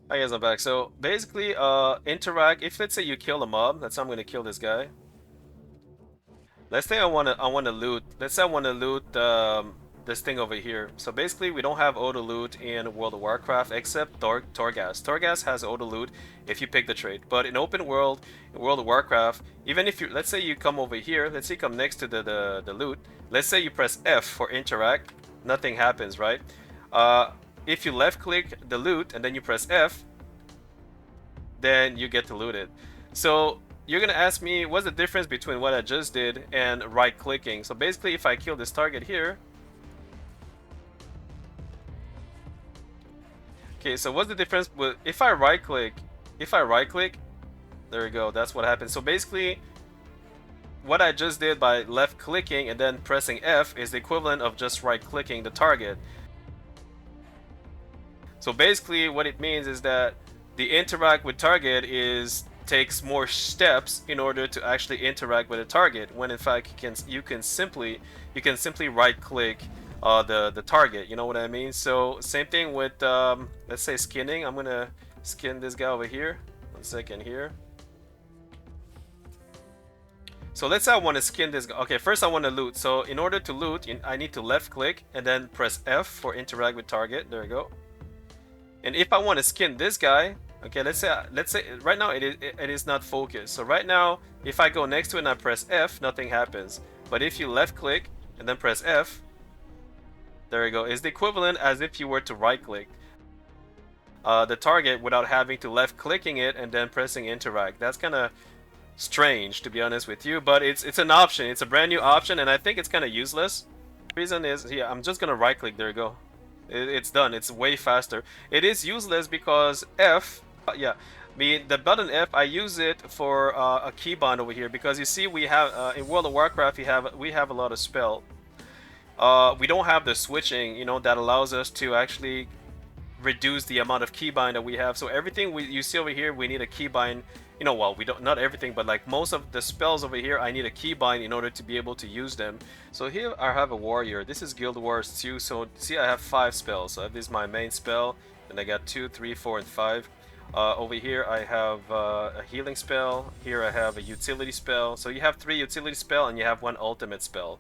Hi guys, I'm back. So basically, interact. If let's say you kill a mob, let's say I'm gonna kill this guy. Let's say I wanna loot. Let's say I wanna loot this thing over here. So basically, we don't have auto loot in World of Warcraft except Torghast. Torghast has auto loot if you pick the trait. But in open world, in World of Warcraft, even if you let's say you come over here, let's say you come next to the loot. Let's say you press F for interact, nothing happens, right? Uh, if you left click the loot and then you press F, then you get to loot it. So you're gonna ask me what's the difference between what I just did and right clicking. So basically if I kill this target here, okay, so what's the difference with if I right click, there we go, that's what happens. So basically what I just did by left clicking and then pressing F is the equivalent of just right clicking the target. So basically what it means is that the interact with target is takes more steps in order to actually interact with a target, when in fact you can simply right click the target, you know what I mean? So same thing with let's say skinning. I'm gonna skin this guy over here. 1 second here. So let's say I want to skin this guy. Okay, first I want to loot. So in order to loot, I need to left click and then press F for interact with target. There we go. And if I want to skin this guy, okay, let's say right now it is not focused. So right now, if I go next to it and I press F, nothing happens. But if you left click and then press F, there you go. It's the equivalent as if you were to right click the target without having to left clicking it and then pressing interact. That's kind of strange, to be honest with you, but it's an option. It's a brand new option, and I think it's kind of useless. The reason is, yeah, I'm just gonna right click. There you go. It's done. It's way faster. It is useless because F, yeah, the button F, I use it for a keybind over here, because you see we have in World of Warcraft we have a lot of spell. We don't have the switching, that allows us to actually reduce the amount of keybind that we have. So everything you see over here, we need a keybind. Well, we don't, not everything, but like most of the spells over here, I need a keybind in order to be able to use them. So here I have a warrior. This is Guild Wars 2. So see, I have 5 spells. So this is my main spell, and I got 2, 3, 4, and 5. Over here I have a healing spell. Here I have a utility spell. So you have 3 utility spell and you have 1 ultimate spell.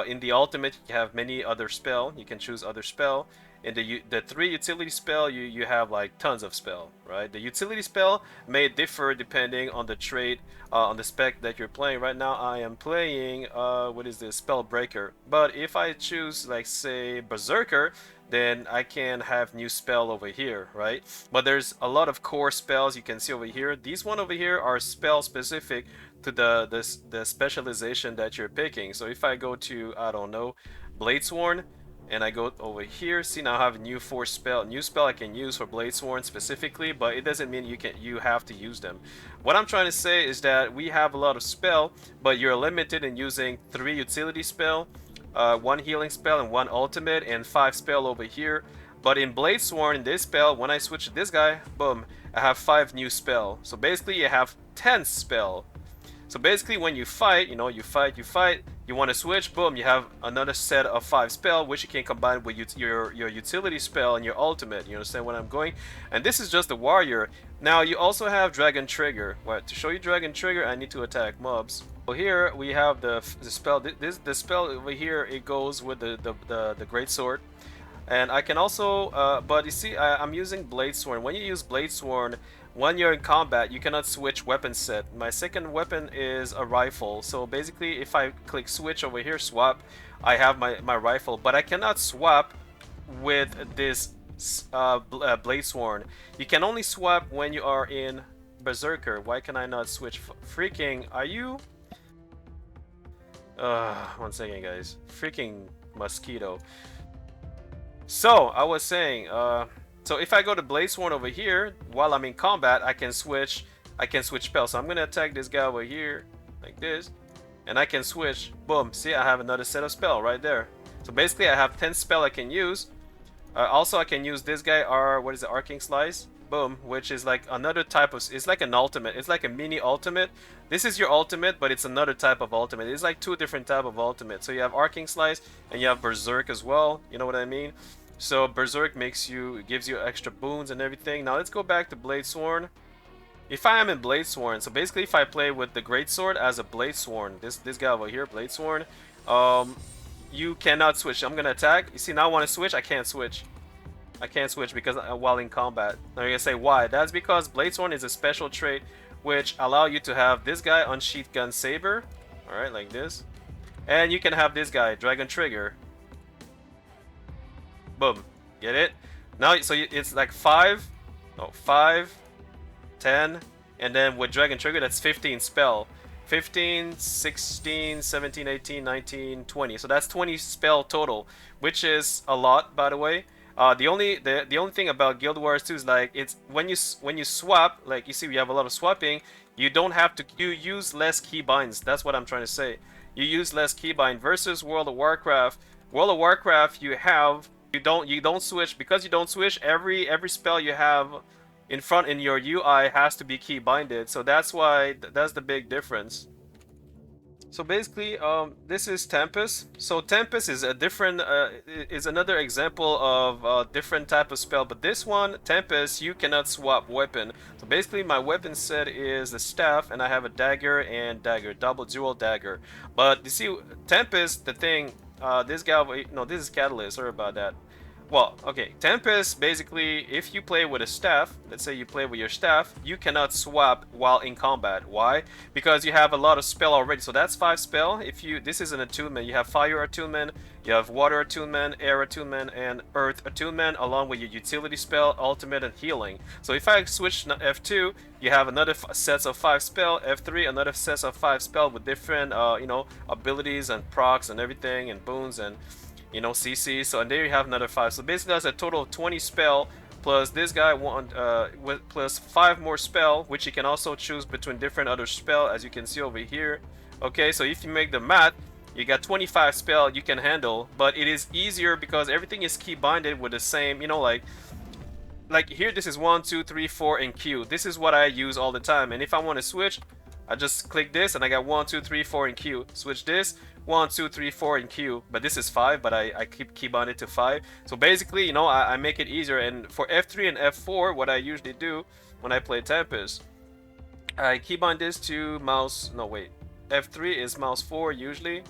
In the ultimate, you have many other spell. You can choose other spell. In the 3 utility spell, you have like tons of spell, right? The utility spell may differ depending on the trait, on the spec that you're playing. Right now, I am playing what is this, Spellbreaker. But if I choose, like, say, Berserker, then I can have new spell over here, right? But there's a lot of core spells you can see over here. These one over here are spell specific to the specialization that you're picking. So if I go to, I don't know, Bladesworn, and I go over here, see, now I have a new new spell I can use for Bladesworn specifically, but it doesn't mean you have to use them. What I'm trying to say is that we have a lot of spell, but you're limited in using 3 utility spell, 1 healing spell, and 1 ultimate, and 5 spell over here. But in Bladesworn, in this spell, when I switch to this guy, boom, I have 5 new spell. So basically you have 10 spell. So basically when you fight, you want to switch, boom, you have another set of 5 spell, which you can combine with your utility spell and your ultimate. You understand what I'm going? And this is just the warrior. Now you also have Dragon Trigger. To show you Dragon Trigger, I need to attack mobs. So here we have the spell. The spell over here, it goes with the great sword. And I can also, but you see, I'm using Bladesworn. When you use Bladesworn, when you're in combat, you cannot switch weapon set. My second weapon is a rifle. So basically, if I click switch over here, swap, I have my rifle. But I cannot swap with this Bladesworn. You can only swap when you are in Berserker. Why can I not switch? Freaking, are you? 1 second, guys. Freaking mosquito. So I was saying, so if I go to Bladesworn over here while I'm in combat, I can switch spells. So I'm gonna attack this guy over here like this, and I can switch. Boom! See, I have another set of spell right there. So basically, I have 10 spell I can use. Also, I can use this guy, what is it, Arcing Slice? Boom, which is like another type of, it's like an ultimate. It's like a mini ultimate. This is your ultimate, but it's another type of ultimate. It's like 2 different type of ultimate. So you have Arcing Slice and you have Berserk as well. You know what I mean? So Berserk gives you extra boons and everything. Now let's go back to Bladesworn. If I am in Bladesworn, so basically if I play with the Greatsword as a Bladesworn, this guy over here, Bladesworn, you cannot switch. I'm gonna attack. You see, now I want to switch. I can't switch. I can't switch because while in combat. Now you're gonna say why? That's because Bladesworn is a special trait which allow you to have this guy Unsheathed Gun Saber, all right, like this, and you can have this guy Dragon Trigger. Boom, get it? Now, so it's like 5, 10, and then with Dragon Trigger, that's 15 spell. 15, 16, 17, 18, 19, 20. So that's 20 spell total, which is a lot, by the way. The only thing about Guild Wars 2 is like it's when you swap, like you see we have a lot of swapping, you don't have to you use less keybinds. That's what I'm trying to say. You use less keybind versus World of Warcraft. World of Warcraft you don't switch because you don't switch every spell you have in your UI has to be key binded, so that's why that's the big difference. So basically, this is Tempest. So Tempest is a different, is another example of a different type of spell. But this one, Tempest, you cannot swap weapon. So basically, my weapon set is the staff, and I have a dagger and dagger, double dual dagger. But you see, Tempest, the thing, this guy, no, this is Catalyst. Sorry about that. Well, okay, Tempest, basically, if you play with a staff, let's say you play with your staff, you cannot swap while in combat. Why? Because you have a lot of spell already. So that's 5 spell. This is an attunement. You have fire attunement, you have water attunement, air attunement, and earth attunement, along with your utility spell, ultimate, and healing. So if I switch F2, you have another sets of 5 spell. F3, another sets of 5 spell with different, abilities and procs and everything, and boons and CC. So and there you have another 5. So basically that's a total of 20 spell plus this guy plus 5 more spell, which you can also choose between different other spell, as you can see over here. Okay, so if you make the math, you got 25 spell you can handle, but it is easier because everything is key binded with the same, like here this is 1, 2, 3, 4 and Q. This is what I use all the time, and if I want to switch, I just click this and I got 1, 2, 3, 4 and Q. Switch this, 1, 2, 3, 4 in Q, but this is 5, but I keep keybind it to 5. So basically, I make it easier. And for F3 and F4, what I usually do when I play Tempest, I keybind this to mouse. No, wait. F3 is mouse 4 usually,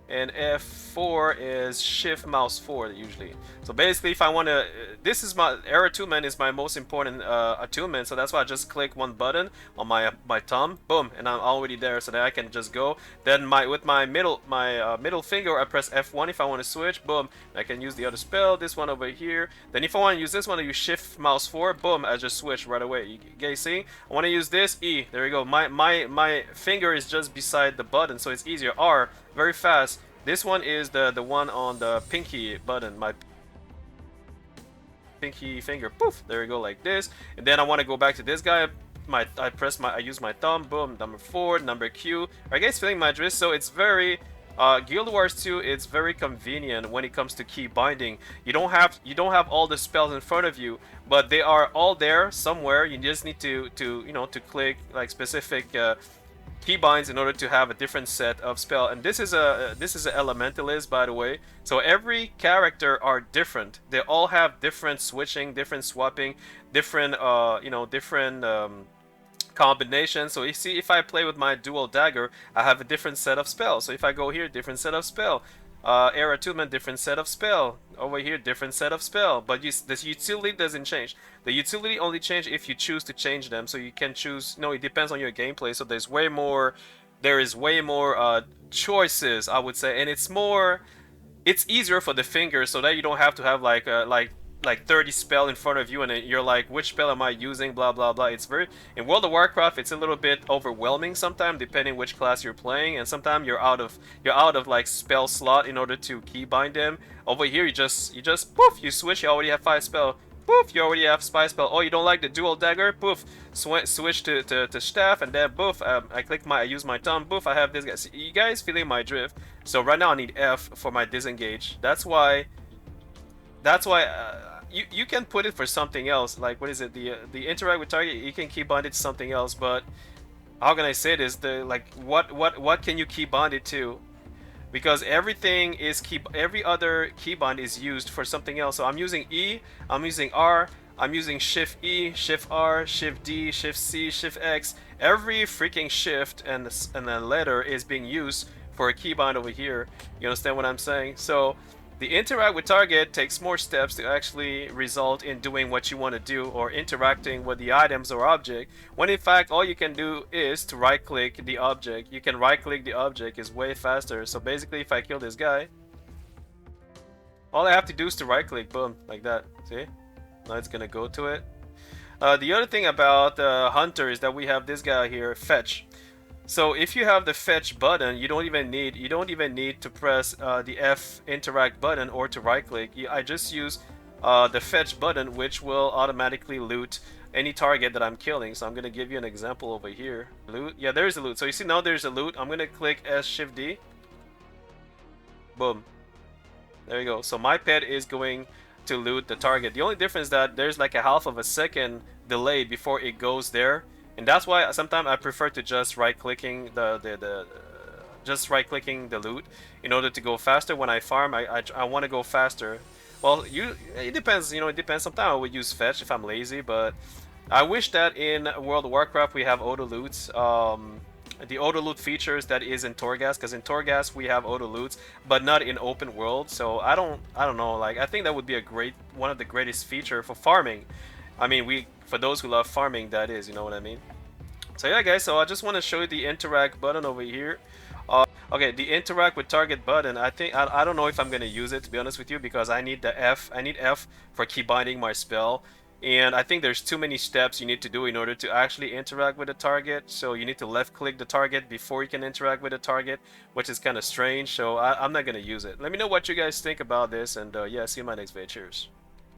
and F4 is shift mouse 4 usually. So basically, if I want to, this is my air attunement is my most important attunement, so that's why I just click one button on my thumb, boom, and I'm already there, so that I can just go. Then with my middle finger, I press F1 if I want to switch, boom, I can use the other spell, this one over here. Then if I want to use this one, I use shift mouse 4, boom, I just switch right away. You guys see? I want to use this E. There we go. My finger is just beside the button, so it's easier. R, very fast. This one is the one on the pinky button, my pinky finger. Poof, there we go, like this. And then I want to go back to this guy. I use my thumb. Boom, number 4, number Q. Are you guys feeling my drift? So it's very Guild Wars 2. It's very convenient when it comes to key binding. You don't have all the spells in front of you, but they are all there somewhere. You just need to click like specific keybinds in order to have a different set of spell. And this is a elementalist, by the way, so every character are different. They all have different switching, different swapping, different combinations. So you see, if I play with my dual dagger, I have a different set of spell. So if I go here, different set of spell. Air attunement, different set of spell. Over here, different set of spell. But this utility doesn't change. The utility only change if you choose to change them. So you can choose. No, it depends on your gameplay. So there's way more. There is way more choices, I would say, and it's easier for the fingers, so that you don't have to have like 30 spell in front of you, and you're like, which spell am I using, blah blah blah. It's very, in World of Warcraft, it's a little bit overwhelming sometimes, depending which class you're playing, and sometimes you're out of like spell slot in order to keybind them. Over here, you just poof, you switch, you already have 5 spell. Poof, you already have spy spell. Oh, you don't like the dual dagger? Poof, switch to staff, and then poof, I use my thumb. Poof, I have this guy. See, you guys feeling my drift? So right now I need F for my disengage. That's why you can put it for something else. Like, what is it? The interact with target, you can keybind it to something else. But how can I say this? What can you keybind it to? because everything is every other keybind is used for something else. So I'm using E, I'm using R, I'm using Shift E, Shift R, Shift D, Shift C, Shift X. Every freaking shift and a letter is being used for a keybind over here. You understand what I'm saying? So the interact with target takes more steps to actually result in doing what you want to do or interacting with the items or object, when in fact all you can do is to right click the object. You can right click the object, is way faster. So basically if I kill this guy, all I have to do is to right click, boom, like that. See? Now it's gonna go to it. The other thing about Hunter is that we have this guy here, fetch. So if you have the fetch button, you don't even need to press the F interact button or to right click. I just use the fetch button, which will automatically loot any target that I'm killing. So I'm gonna give you an example over here. Loot, yeah, there's a loot. So you see now there's a loot. I'm gonna click S Shift D. Boom. There you go. So my pet is going to loot the target. The only difference is that there's like a half of a second delay before it goes there. And that's why sometimes I prefer to just right-clicking just right-clicking the loot in order to go faster. When I farm, I want to go faster. Well, it depends. You know, it depends. Sometimes I would use fetch if I'm lazy, but I wish that in World of Warcraft we have auto loots. The auto loot features that is in Torghast, because in Torghast we have auto loots, but not in open world. So I don't know. Like, I think that would be one of the greatest feature for farming. I mean, for those who love farming, that is, you know what I mean? So yeah, guys, so I just want to show you the interact button over here. Okay, the interact with target button, I don't know if I'm going to use it, to be honest with you, because I need F for keybinding my spell. And I think there's too many steps you need to do in order to actually interact with the target. So you need to left click the target before you can interact with the target, which is kind of strange. So I'm not going to use it. Let me know what you guys think about this, and yeah, see you in my next video. Cheers.